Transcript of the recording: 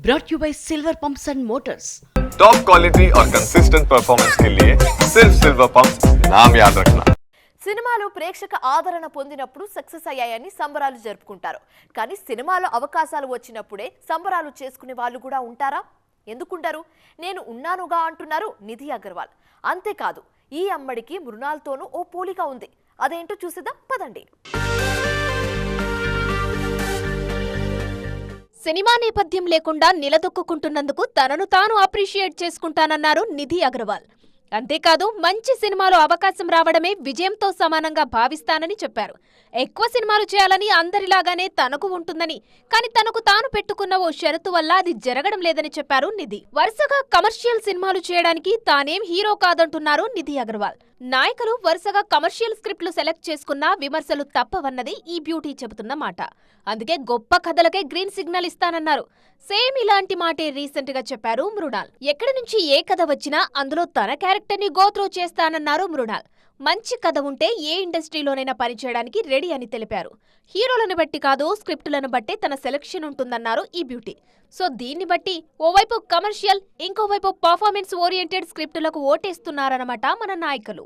brought you by Silver Pumps and Motors. Top quality और consistent performance के लिए सिर्फ सिल्वर पंप्स नाम याद रखना. సినిమాలు ప్రేక్షక ఆదరణ పొందినప్పుడు సక్సెస్ అయ్యాయని సంబరాలు జరుపుకుంటారు. కానీ సినిమాలో అవకాశాలు వచ్చినప్పుడే సంబరాలు చేసుకునే వాళ్ళు కూడా ఉంటారా? ఎందుకుంటారు? నేను ఉన్నానుగా అంటున్నారు నిధి అగర్వాల్. అంతేకాదు, ఈ అమ్మడికి మృణాల్తోనూ ఓ పోలిక ఉంది. అదేంటో చూసేద్దాం పదండి. సినిమా నేపథ్యం లేకుండా నిలదొక్కుంటున్నందుకు తనను తాను అప్రిషియేట్ చేసుకుంటానన్నారు నిధి అగర్వాల్. అంతేకాదు, మంచి సినిమాలో అవకాశం రావడమే విజయంతో సమానంగా భావిస్తానని చెప్పారు. ఎక్కువ సినిమాలు చేయాలని అందరిలాగానే తనకు ఉంటుందని, కానీ తనకు తాను పెట్టుకున్న ఓ షరతు వల్ల అది జరగడం లేదని చెప్పారు నిధి. వరుసగా కమర్షియల్ సినిమాలు చేయడానికి తానేం హీరో కాదంటున్నారు నిధి అగర్వాల్. నాయకులు వరుసగా కమర్షియల్ స్క్రిప్ట్లు సెలెక్ట్ చేసుకున్నా విమర్శలు తప్పవన్నది ఈ బ్యూటీ చెబుతున్న మాట. అందుకే గొప్ప కథలకే గ్రీన్ సిగ్నల్ ఇస్తానన్నారు. సేమ్ ఇలాంటి మాటే రీసెంట్ గా చెప్పారు మృణాల్. ఎక్కడి నుంచి ఏ కథ వచ్చినా అందులో తన క్యారెక్టర్ ని గోత్రో చేస్తానన్నారు మృణాల్. మంచి కథ ఉంటే ఏ ఇండస్ట్రీలోనైనా పనిచేయడానికి రెడీ అని తెలిపారు. హీరోలను బట్టి కాదు, స్క్రిప్టులను బట్టే తన సెలక్షన్ ఉంటుందన్నారు ఈ బ్యూటీ. సో దీన్ని బట్టి ఓవైపు కమర్షియల్, ఇంకోవైపు పర్ఫార్మెన్స్ ఓరియంటెడ్ స్క్రిప్టులకు ఓటేస్తున్నారన్నమాట మన నాయకులు.